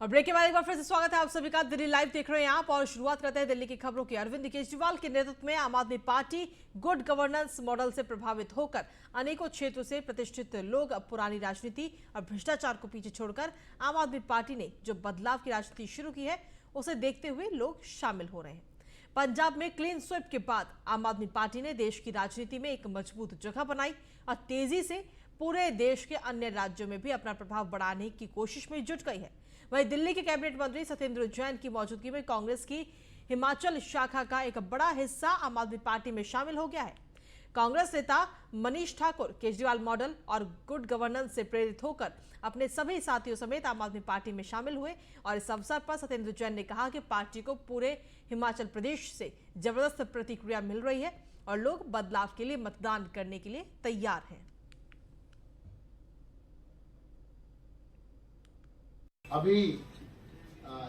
और ब्रेक के बाद एक बार फिर से स्वागत है आप सभी का। दिल्ली लाइव देख रहे हैं आप और शुरुआत करते हैं दिल्ली की खबरों की। अरविंद केजरीवाल के नेतृत्व में आम आदमी पार्टी गुड गवर्नेंस मॉडल से प्रभावित होकर अनेकों क्षेत्रों से प्रतिष्ठित लोग अब पुरानी राजनीति और भ्रष्टाचार को पीछे छोड़कर आम आदमी पार्टी ने जो बदलाव की राजनीति शुरू की है उसे देखते हुए लोग शामिल हो रहे हैं। पंजाब में क्लीन स्वीप के बाद आम आदमी पार्टी ने देश की राजनीति में एक मजबूत जगह बनाई और तेजी से पूरे देश के अन्य राज्यों में भी अपना प्रभाव बढ़ाने की कोशिश में जुट गई है। वहीं दिल्ली के कैबिनेट मंत्री सत्येंद्र जैन की मौजूदगी में कांग्रेस की हिमाचल शाखा का एक बड़ा हिस्सा आम आदमी पार्टी में शामिल हो गया है। कांग्रेस नेता मनीष ठाकुर केजरीवाल मॉडल और गुड गवर्नेंस से प्रेरित होकर अपने सभी साथियों समेत आम आदमी पार्टी में शामिल हुए और इस अवसर पर सत्येंद्र जैन ने कहा कि पार्टी को पूरे हिमाचल प्रदेश से जबरदस्त प्रतिक्रिया मिल रही है और लोग बदलाव के लिए मतदान करने के लिए तैयार हैं। अभी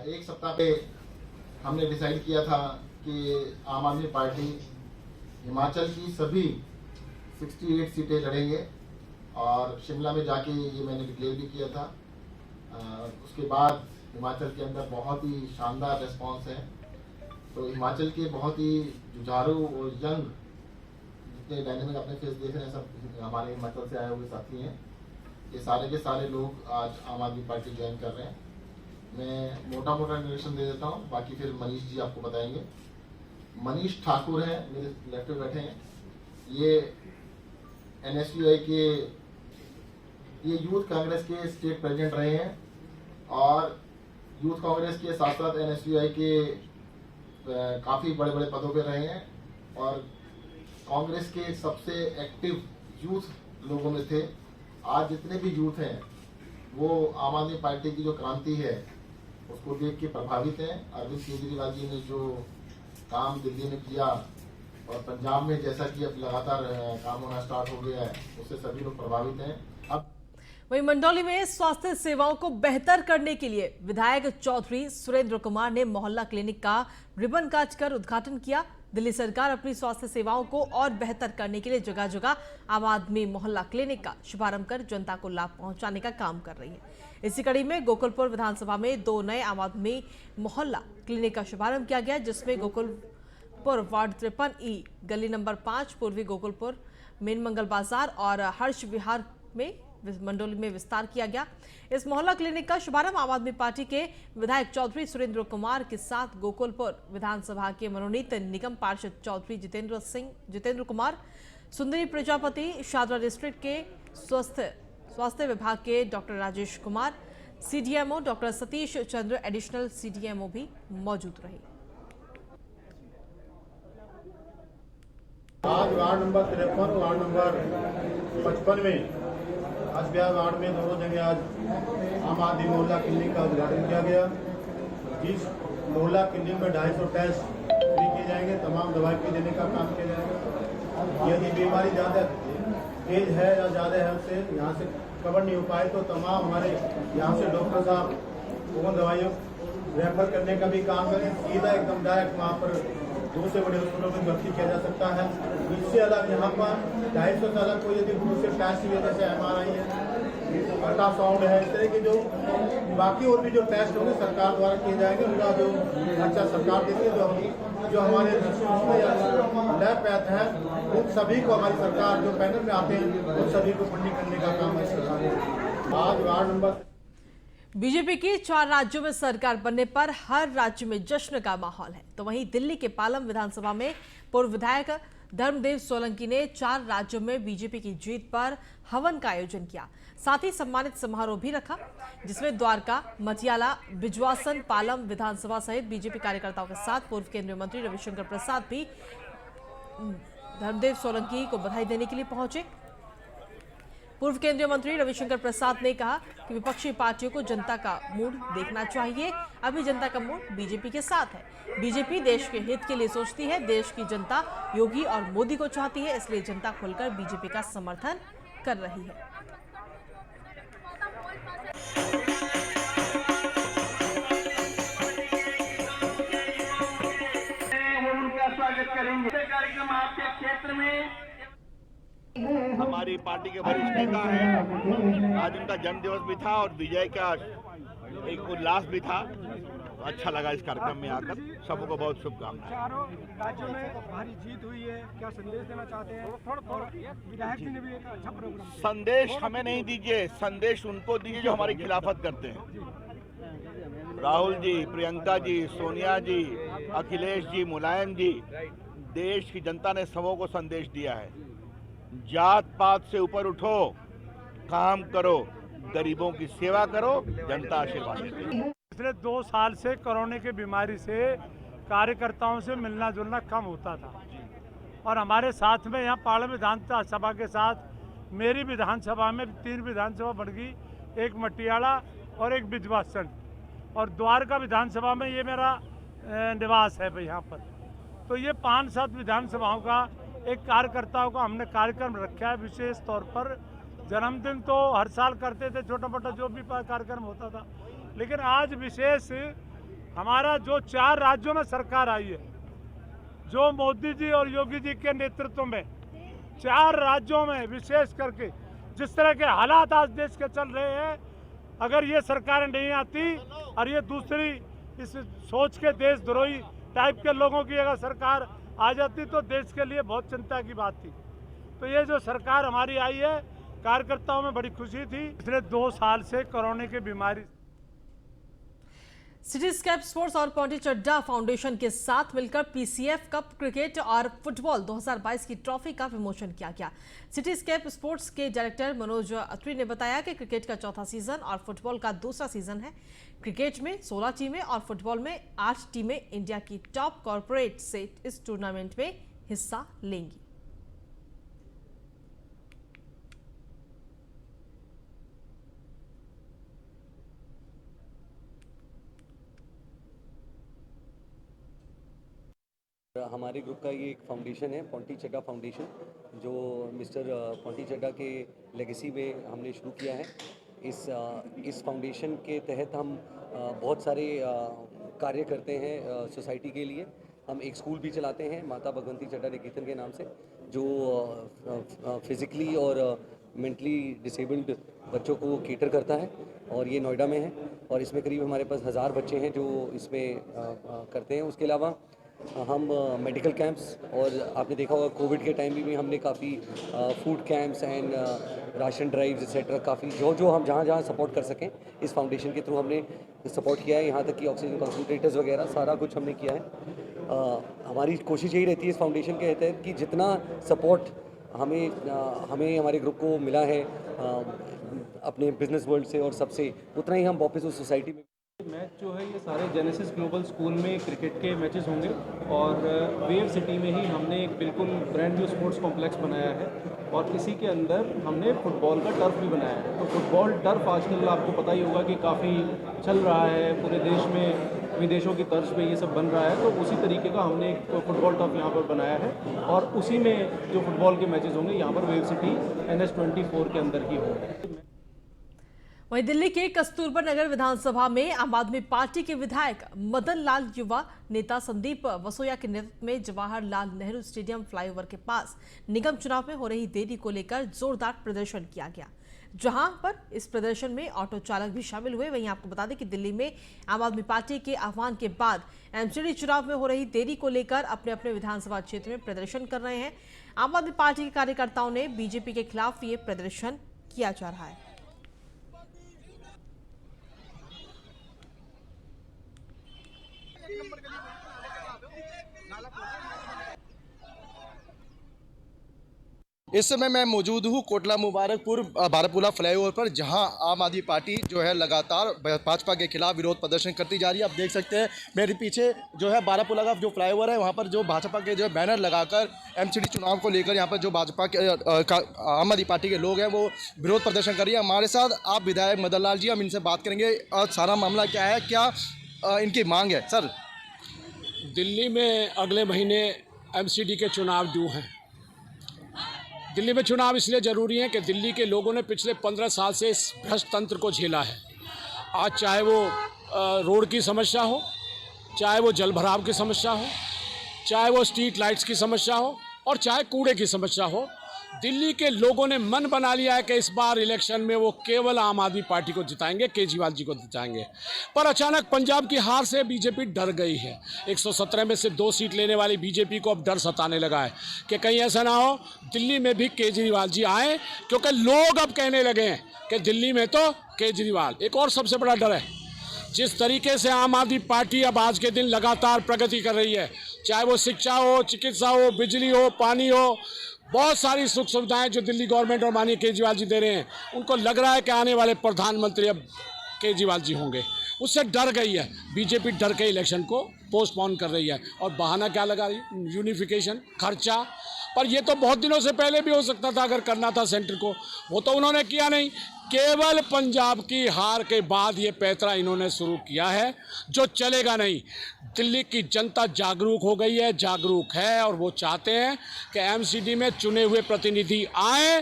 एक सप्ताह पे हमने डिसाइड किया था कि आम आदमी पार्टी हिमाचल की सभी 68 सीटें लड़ेंगे और शिमला में जाके ये मैंने डिक्लेयर भी किया था। उसके बाद हिमाचल के अंदर बहुत ही शानदार रिस्पांस है। तो हिमाचल के बहुत ही जुझारू और यंग जितने डायनेमिक अपने फेस देख रहे हैं सब हमारे हिमाचल से आए हुए साथी हैं। ये सारे के सारे लोग आज आम आदमी पार्टी ज्वाइन कर रहे हैं। मैं मोटा इंट्रोडक्शन दे देता हूँ, बाकी फिर मनीष जी आपको बताएंगे। मनीष ठाकुर हैं, मेरे लेफ्ट में बैठे हैं। ये NSUI के ये यूथ कांग्रेस के स्टेट प्रेसिडेंट रहे हैं और यूथ कांग्रेस के साथ साथ NSUI के काफ़ी बड़े बड़े पदों पे रहे हैं और कांग्रेस के सबसे एक्टिव यूथ लोगों में थे। आज जितने भी यूथ हैं वो आम आदमी पार्टी की जो क्रांति है उसको देख के प्रभावित हैं। अरविंद केजरीवाल जी ने जो काम दिल्ली में किया और पंजाब में जैसा कि अब लगातार काम होना स्टार्ट हो गया है उससे सभी लोग प्रभावित हैं। अब वहीं मंडौली में स्वास्थ्य सेवाओं को बेहतर करने के लिए विधायक चौधरी सुरेंद्र कुमार ने मोहल्ला क्लिनिक का रिबन काटकर उद्घाटन किया। दिल्ली सरकार अपनी स्वास्थ्य सेवाओं को और बेहतर करने के लिए जगह जगह आम आदमी मोहल्ला क्लिनिक का शुभारंभ कर जनता को लाभ पहुंचाने का काम कर रही है। इसी कड़ी में गोकुलपुर विधानसभा में 2 नए आम आदमी मोहल्ला क्लिनिक का शुभारंभ किया गया, जिसमें गोकुलपुर वार्ड 53E गली नंबर 5 पूर्वी गोकुलपुर मेन मंगल बाजार और हर्ष विहार में मंडोली में विस्तार किया गया। इस मोहल्ला क्लिनिक का शुभारंभ आम आदमी पार्टी के विधायक चौधरी सुरेंद्र कुमार के साथ गोकुलपुर विधानसभा के मनोनीत निगम पार्षद चौधरी जितेंद्र कुमार, सुंदरी प्रजापति, शादरा डिस्ट्रिक्ट के स्वास्थ्य विभाग के doctor Rajesh Kumar, CDMO doctor Satish Chandra additional CDMO भी मौजूद रहे। आज वार्ड नंबर 53 वार्ड नंबर 55 में हसबिहार वार्ड में दोनों जगह आज आम आदमी मोहल्ला क्लिनिक का उद्घाटन किया गया। जिस मोहल्ला क्लिनिक में 250 टेस्ट फ्री किए जाएंगे, तमाम दवाई भी देने का काम किया जाएगा। यदि बीमारी ज़्यादा तेज है या ज़्यादा है उससे यहाँ से कवर नहीं हो पाए तो तमाम हमारे यहाँ से डॉक्टर साहब उन दवाइयों रेफर करने का भी काम करें। सीधा एकदम डायरेक्ट वहाँ पर दूसरे बड़े हॉस्पिटलों में भर्ती किया जा सकता है। इससे अलग यहाँ पर 250 से अलग कोई यदि दूसरे टेस्ट की वजह से MRI है, अल्ट्रासाउंड है, इस तरह के जो बाकी और भी जो टेस्ट होंगे सरकार द्वारा किए जाएंगे, उनका जो खर्चा सरकार देती है। जो हमारे लैब पैथ है उन सभी को हमारी सरकार जो पैनल में आते हैं उन सभी को फंडिंग करने का काम है सरकार। आज वार्ड नंबर बीजेपी की 4 राज्यों में सरकार बनने पर हर राज्य में जश्न का माहौल है। तो वहीं दिल्ली के पालम विधानसभा में पूर्व विधायक धर्मदेव सोलंकी ने 4 राज्यों में बीजेपी की जीत पर हवन का आयोजन किया। साथ ही सम्मानित समारोह भी रखा, जिसमें द्वारका, मटियाला, बिजवासन, पालम विधानसभा सहित बीजेपी कार्यकर्ताओं के साथ पूर्व केंद्रीय मंत्री रविशंकर प्रसाद भी धर्मदेव सोलंकी को बधाई देने के लिए पहुंचे। पूर्व केंद्रीय मंत्री रविशंकर प्रसाद ने कहा कि विपक्षी पार्टियों को जनता का मूड देखना चाहिए। अभी जनता का मूड बीजेपी के साथ है। बीजेपी देश के हित के लिए सोचती है। देश की जनता योगी और मोदी को चाहती है, इसलिए जनता खुलकर बीजेपी का समर्थन कर रही है। उनका स्वागत करेंगे। कार्यक्रम आपके क्षेत्र में हमारी पार्टी के वरिष्ठ नेता हैं। आज उनका जन्मदिवस भी था और विजय का एक उल्लास भी था। अच्छा लगा इस कार्यक्रम में आकर। सबको बहुत शुभकामनाएं। चारों राज्यों में भारी जीत हुई है, क्या संदेश देना चाहते हैं? और विधायक जी ने भी एक अच्छा प्रोग्राम। संदेश हमें नहीं दीजिए, संदेश उनको दीजिए जो हमारी खिलाफत करते हैं। राहुल जी, प्रियंका जी, सोनिया जी, अखिलेश जी, मुलायम जी, देश की जनता ने सबों को संदेश दिया है, जात पात से ऊपर उठो, काम करो, गरीबों की सेवा करो, जनता आशीर्वाद देती है। पिछले 2 साल से कोरोना की बीमारी से कार्यकर्ताओं से मिलना जुलना कम होता था और हमारे साथ में यहाँ पाड़ा विधानसभा के साथ मेरी विधानसभा में 3 विधानसभा बढ़ गई, एक मटियाला और एक बिजवासन, और द्वारका विधानसभा में ये मेरा निवास है भाई यहाँ पर। तो ये 5-7 विधानसभाओं का एक कार्यकर्ताओं का हमने कार्यक्रम रखा है। विशेष तौर पर जन्मदिन तो हर साल करते थे, छोटा मोटा जो भी कार्यक्रम होता था, लेकिन आज विशेष हमारा जो 4 राज्यों में सरकार आई है, जो मोदी जी और योगी जी के नेतृत्व में 4 राज्यों में विशेष करके जिस तरह के हालात आज देश के चल रहे हैं, अगर ये सरकारें नहीं आती और ये दूसरी इस सोच के देशद्रोही टाइप के लोगों की अगर सरकार आ जाती तो देश के लिए बहुत चिंता की बात थी। तो ये जो सरकार हमारी आई है, कार्यकर्ताओं में बड़ी खुशी थी। पिछले 2 साल से कोरोना की बीमारी। सिटीस्केप स्पोर्ट्स और पॉन्टी चड्डा फाउंडेशन के साथ मिलकर पीसीएफ कप क्रिकेट और फुटबॉल 2022 की ट्रॉफी का विमोचन किया गया। सिटीस्केप स्पोर्ट्स के डायरेक्टर मनोज अत्री ने बताया कि क्रिकेट का 4था सीजन और फुटबॉल का 2रा सीजन है। क्रिकेट में 16 टीमें और फुटबॉल में 8 टीमें इंडिया की टॉप कॉर्पोरेट से इस टूर्नामेंट में हिस्सा लेंगी। हमारे ग्रुप का ये एक फाउंडेशन है, पॉन्टी चड्डा फाउंडेशन, जो मिस्टर पॉन्टी चड्डा के लेगेसी में हमने शुरू किया है। इस फाउंडेशन के तहत हम बहुत सारे कार्य करते हैं सोसाइटी के लिए। हम एक स्कूल भी चलाते हैं, माता भगवंती चड्डा निकेतन के नाम से, जो फिज़िकली और मेंटली डिसेबल्ड बच्चों को केटर करता है, और ये नोएडा में है। और इसमें करीब हमारे पास 1000 बच्चे हैं जो इसमें करते हैं। उसके अलावा हम मेडिकल कैंप्स, और आपने देखा होगा कोविड के टाइम भी हमने काफ़ी food camps and ration drives etcetera, काफ़ी जो हम जहाँ सपोर्ट कर सकें इस फाउंडेशन के थ्रू हमने सपोर्ट किया है। यहाँ तक कि ऑक्सीजन कंसंट्रेटर्स वगैरह सारा कुछ हमने किया है। हमारी कोशिश यही रहती है इस फाउंडेशन के तहत कि जितना सपोर्ट हमें हमारे ग्रुप को मिला है अपने बिजनेस वर्ल्ड से और सबसे, उतना ही हम वापस उस सोसाइटी में। मैच जो है ये सारे जेनेसिस ग्लोबल स्कूल में क्रिकेट के मैचेस होंगे, और वेव सिटी में ही हमने एक बिल्कुल ब्रांड न्यू स्पोर्ट्स कॉम्प्लेक्स बनाया है, और इसी के अंदर हमने फुटबॉल का टर्फ भी बनाया है। तो फुटबॉल टर्फ आजकल आपको पता ही होगा कि काफ़ी चल रहा है पूरे देश में, विदेशों की तर्ज पे ये सब बन रहा है। तो उसी तरीके का हमने एक फुटबॉल टर्फ यहाँ पर बनाया है, और उसी में जो फुटबॉल के मैचेस होंगे यहाँ पर वेव सिटी NH24 के अंदर ही होंगे। वहीं दिल्ली के कस्तूरबा नगर विधानसभा में आम आदमी पार्टी के विधायक मदन लाल युवा नेता संदीप वसोया के नेतृत्व में जवाहरलाल नेहरू स्टेडियम फ्लाईओवर के पास निगम चुनाव में हो रही देरी को लेकर जोरदार प्रदर्शन किया गया, जहां पर इस प्रदर्शन में ऑटो चालक भी शामिल हुए। वहीं आपको बता दें कि दिल्ली में आम आदमी पार्टी के आह्वान के बाद एमसीडी चुनाव में हो रही देरी को लेकर अपने अपने विधानसभा क्षेत्र में प्रदर्शन कर रहे हैं। आम आदमी पार्टी के कार्यकर्ताओं ने बीजेपी के खिलाफ ये प्रदर्शन किया जा रहा है। इस समय मैं मौजूद हूँ कोटला मुबारकपुर बारापुला फ्लाईओवर पर, जहां आम आदमी पार्टी जो है लगातार भाजपा के खिलाफ विरोध प्रदर्शन करती जा रही है। आप देख सकते हैं मेरे पीछे जो है बारापुला का जो फ्लाईओवर है, वहां पर जो भाजपा के जो बैनर लगाकर एमसीडी चुनाव को लेकर यहाँ पर जो भाजपा के आम आदमी पार्टी के लोग हैं वो विरोध प्रदर्शन कर रही है। हमारे साथ आप विधायक मदन लाल जी, हम इनसे बात करेंगे और सारा मामला क्या है, क्या इनकी मांग है। सर, दिल्ली में अगले महीने एमसीडी के चुनाव ड्यू हैं। दिल्ली में चुनाव इसलिए ज़रूरी है कि दिल्ली के लोगों ने पिछले 15 साल से इस भ्रष्ट तंत्र को झेला है। आज चाहे वो रोड की समस्या हो, चाहे वो जल भराव की समस्या हो, चाहे वो स्ट्रीट लाइट्स की समस्या हो, और चाहे कूड़े की समस्या हो, दिल्ली के लोगों ने मन बना लिया है कि इस बार इलेक्शन में वो केवल आम आदमी पार्टी को जिताएंगे, केजरीवाल जी को जिताएंगे। पर अचानक पंजाब की हार से बीजेपी डर गई है। 117 में से 2 सीट लेने वाली बीजेपी को अब डर सताने लगा है कि कहीं ऐसा ना हो दिल्ली में भी केजरीवाल जी आए, क्योंकि लोग अब कहने लगे हैं कि दिल्ली में तो केजरीवाल। एक और सबसे बड़ा डर है, जिस तरीके से आम आदमी पार्टी अब आज के दिन लगातार प्रगति कर रही है, चाहे वो शिक्षा हो, चिकित्सा हो, बिजली हो, पानी हो, बहुत सारी सुख सुविधाएं जो दिल्ली गवर्नमेंट और माननीय केजरीवाल जी दे रहे हैं, उनको लग रहा है कि आने वाले प्रधानमंत्री अब केजरीवाल जी होंगे। उससे डर गई है बीजेपी, डर के इलेक्शन को पोस्टपोन कर रही है। और बहाना क्या लगा रही, यूनिफिकेशन, खर्चा। पर ये तो बहुत दिनों से पहले भी हो सकता था अगर करना था सेंटर को, वो तो उन्होंने किया नहीं। केवल पंजाब की हार के बाद ये पैंतरा इन्होंने शुरू किया है, जो चलेगा नहीं। दिल्ली की जनता जागरूक हो गई है, जागरूक है, और वो चाहते हैं कि एमसीडी में चुने हुए प्रतिनिधि आए,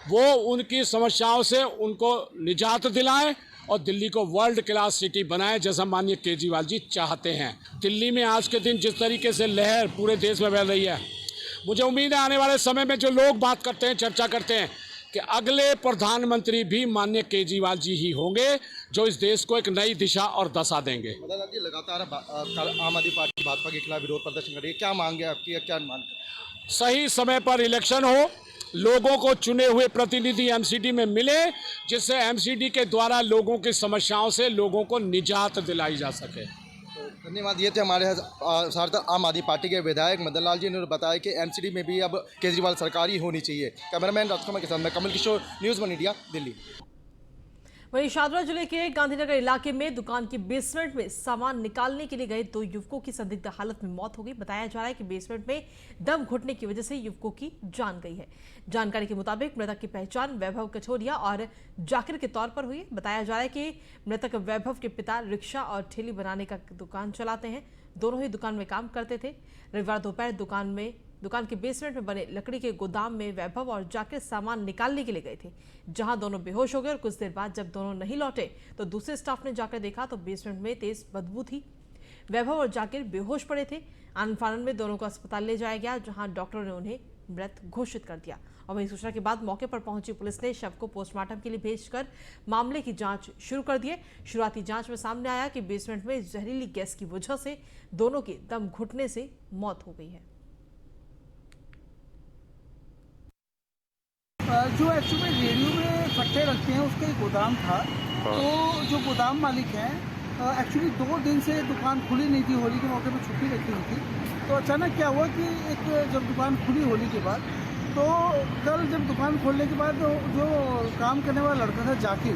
वो उनकी समस्याओं से उनको निजात दिलाएं और दिल्ली को वर्ल्ड क्लास सिटी बनाएं, जैसा माननीय केजरीवाल जी चाहते हैं। दिल्ली में आज के दिन जिस तरीके से लहर पूरे देश में फैल रही है, मुझे उम्मीद है आने वाले समय में जो लोग बात करते हैं, चर्चा करते हैं कि अगले प्रधानमंत्री भी माननीय केजरीवाल जी ही होंगे, जो इस देश को एक नई दिशा और दशा देंगे। लगातार आम आदमी पार्टी भाजपा के खिलाफ विरोध प्रदर्शन कर रही है, क्या मांग है आपकी, क्या मांग? सही समय पर इलेक्शन हो, लोगों को चुने हुए प्रतिनिधि एमसीडी में मिले, जिससे एमसीडी के द्वारा लोगों की समस्याओं से लोगों को निजात दिलाई जा सके। धन्यवाद। ये थे हमारे साथ आम आदमी पार्टी के विधायक मदन लाल जी ने बताया कि एमसीडी में भी अब केजरीवाल सरकार ही होनी चाहिए। कैमरामैन राजकुमार के साथ मैं कमल किशोर, न्यूज़ 1 इंडिया, दिल्ली। वहीं शादरा जिले के गांधीनगर इलाके में दुकान के बेसमेंट में सामान निकालने के लिए गए 2 युवकों की संदिग्ध हालत में मौत हो गई। बताया जा रहा है कि बेसमेंट में दम घुटने की वजह से युवकों की जान गई है। जानकारी के मुताबिक मृतक की पहचान वैभव कठोरिया और जाकिर के तौर पर हुई। बताया जा रहा है कि मृतक वैभव के पिता रिक्शा और ठेली बनाने का दुकान चलाते हैं। दोनों ही दुकान में काम करते थे। रविवार दोपहर दुकान के बेसमेंट में बने लकड़ी के गोदाम में वैभव और जाकिर सामान निकालने के लिए गए थे, जहां दोनों बेहोश हो गए और कुछ देर बाद जब दोनों नहीं लौटे तो दूसरे स्टाफ ने जाकर देखा तो बेसमेंट में तेज बदबू थी। वैभव और जाकिर बेहोश पड़े थे। आनन फानन में दोनों को अस्पताल ले जाया गया, जहां डॉक्टरों ने उन्हें मृत घोषित कर दिया। और वहीं सूचना के बाद मौके पर पहुंची पुलिस ने शव को पोस्टमार्टम के लिए भेजकर मामले की जांच शुरू कर दी है। शुरुआती जांच में सामने आया कि बेसमेंट में जहरीली गैस की वजह से दोनों की दम घुटने से मौत हो गई है। जो एक्चुअली रेडियो में फट्टे रखते हैं उसका एक गोदाम था। तो जो गोदाम मालिक हैं एक्चुअली 2 दिन से दुकान खुली नहीं थी, होली के मौके पर छुट्टी रखी हुई थी। तो अचानक क्या हुआ कि जब दुकान खुली होली के बाद, तो कल जब दुकान खोलने के बाद जो काम करने वाला लड़का था जाकिर,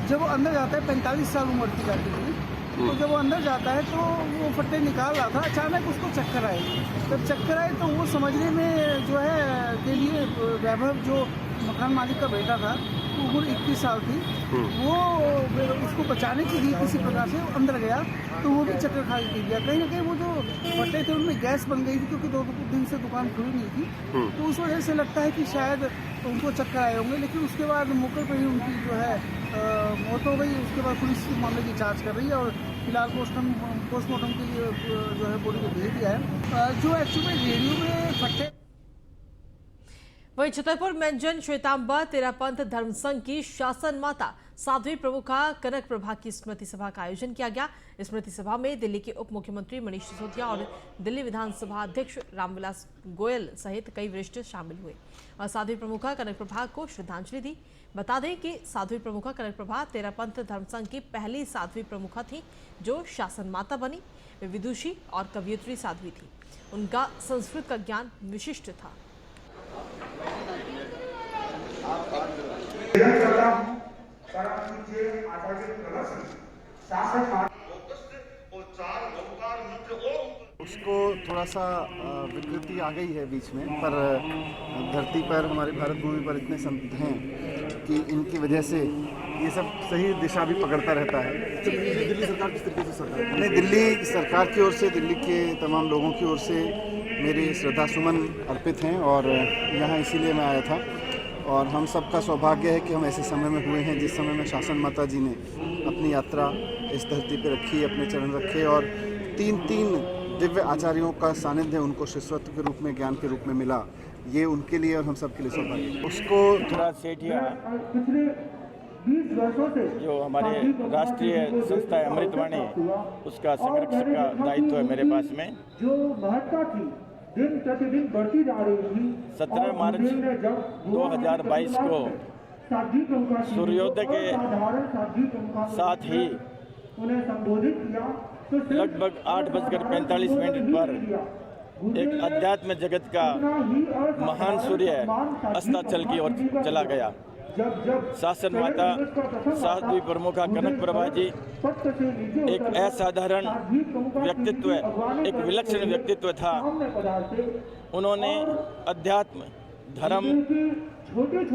जब वो अंदर जाता है, 45 साल उम्र की जाकिर की, तो जब वो अंदर जाता है तो वो फट्टे निकाल रहा था, अचानक उसको चक्कर आए। जब चक्कर आए तो वो समझने में जो है के लिए वैभव जो मकान मालिक का बेटा था, उम्र 21 साल थी, वो उसको बचाने के लिए किसी प्रकार से अंदर गया तो वो भी चक्कर खा के गया। कहीं ना कहीं वो जो फट्टे थे उनमें गैस बन गई थी, क्योंकि 2 दिन से दुकान खुली नहीं थी। तो उस वजह से लगता है कि शायद उनको चक्कर आए होंगे, लेकिन उसके बाद मौके पर ही उनकी जो है मौत हो गई। उसके बाद पुलिस मामले की जाँच कर रही है और फिलहाल पोस्टमार्टम के लिए जो है बॉडी को भेज दिया है। जो एक्चुअली रेडियो में फट्टे। वहीं छतरपुर मंजन श्वेतांबर तेरापंथ धर्म संघ की शासन माता साध्वी प्रमुखा कनक प्रभा की स्मृति सभा का आयोजन किया गया। स्मृति सभा में दिल्ली के उप मुख्यमंत्री मनीष सिसोदिया और दिल्ली विधानसभा अध्यक्ष रामविलास गोयल सहित कई वरिष्ठ शामिल हुए और साध्वी प्रमुखा कनक प्रभा को श्रद्धांजलि दी। बता दें कि साध्वी प्रमुखा कनक प्रभा तेरापंथ धर्म संघ की पहली साध्वी प्रमुखा थी जो शासन माता बनी। वे विदुषी और कवियत्री साध्वी थी। उनका संस्कृत का ज्ञान विशिष्ट था। उसको थोड़ा सा विकृति आ गई है बीच में, पर धरती पर हमारे भारत भूमि पर इतने संत हैं कि इनकी वजह से ये सब सही दिशा भी पकड़ता रहता है। दिल्ली सरकार किस तरीके से सरकार नहीं, दिल्ली सरकार की ओर से, दिल्ली के तमाम लोगों की ओर से मेरे श्रद्धा सुमन अर्पित हैं और यहाँ इसीलिए मैं आया था। और हम सबका सौभाग्य है कि हम ऐसे समय में हुए हैं जिस समय में शासन माता जी ने अपनी यात्रा इस धरती पर रखी, अपने चरण रखे और 3 दिव्य आचार्यों का सानिध्य उनको शिष्यत्व के रूप में, ज्ञान के रूप में मिला। ये उनके लिए और हम सब के लिए सौभाग्य है। उसको थोड़ा सेठिया जो हमारे राष्ट्रीय संस्था है अमृतवाणी, उसका संरक्षक का दायित्व है मेरे पास में। जो महत्ता थी दिन प्रतिदिन बढ़ती जा रही थी। 17 मार्च 2022 को सूर्योदय के साथ ही उन्हें संबोधित किया तो लगभग 8:45 पर एक अध्यात्म जगत का महान सूर्य अस्ताचल की ओर चला गया। शासन माता साध्वी प्रमुखा कनक प्रभा जी एक असाधारण व्यक्तित्व, एक विलक्षण व्यक्तित्व था। उन्होंने अध्यात्म, धर्म,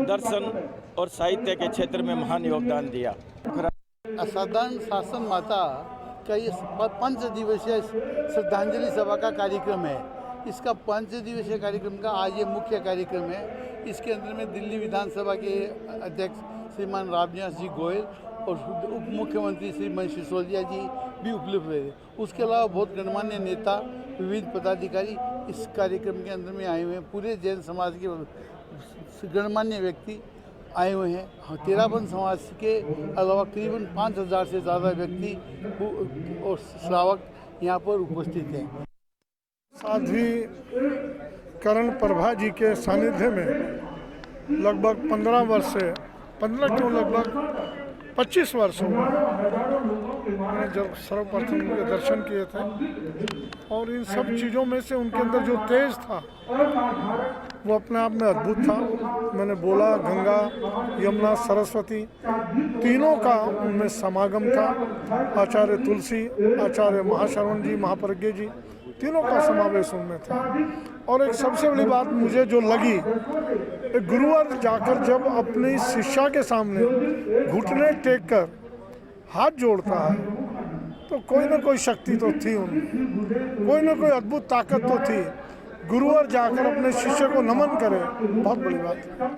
दर्शन और साहित्य के क्षेत्र में महान योगदान दिया। असाधारण शासन माता का ये 5 दिवसीय श्रद्धांजलि सभा का कार्यक्रम है। इसका 5 दिवसीय कार्यक्रम का आज ये मुख्य कार्यक्रम है। इसके अंदर में दिल्ली विधानसभा के अध्यक्ष श्रीमान रामनिवास जी गोयल और उप मुख्यमंत्री श्री मनीष सिसोदिया जी भी उपलब्ध रहे। उसके अलावा बहुत गणमान्य नेता, विविध पदाधिकारी इस कार्यक्रम के अंदर में आए हुए हैं। पूरे जैन समाज के गणमान्य व्यक्ति आए हुए हैं। तेरापन समाज के अलावा करीबन 5000 से ज़्यादा व्यक्ति और श्रावक यहाँ पर उपस्थित हैं। साध्वी करण प्रभा जी के सानिध्य में लगभग 15 वर्ष से 15 क्यों लगभग 25 वर्ष हो मैंने जब सर्वप्रथम उनके दर्शन किए थे, और इन सब चीज़ों में से उनके अंदर जो तेज था वो अपने आप में अद्भुत था। मैंने बोला गंगा, यमुना, सरस्वती तीनों का उनमें समागम था। आचार्य तुलसी, आचार्य महाश्रवण जी, महाप्रज्ञ जी, तीनों का समावेश उनमें था। और एक सबसे बड़ी बात मुझे जो लगी, एक गुरुवर जाकर जब अपनी शिष्या के सामने घुटने टेक कर हाथ जोड़ता है तो कोई ना कोई शक्ति तो थी उनमें, कोई ना कोई अद्भुत ताकत तो थी। गुरुवर जाकर अपने शिष्य को नमन करे, बहुत बड़ी बात है।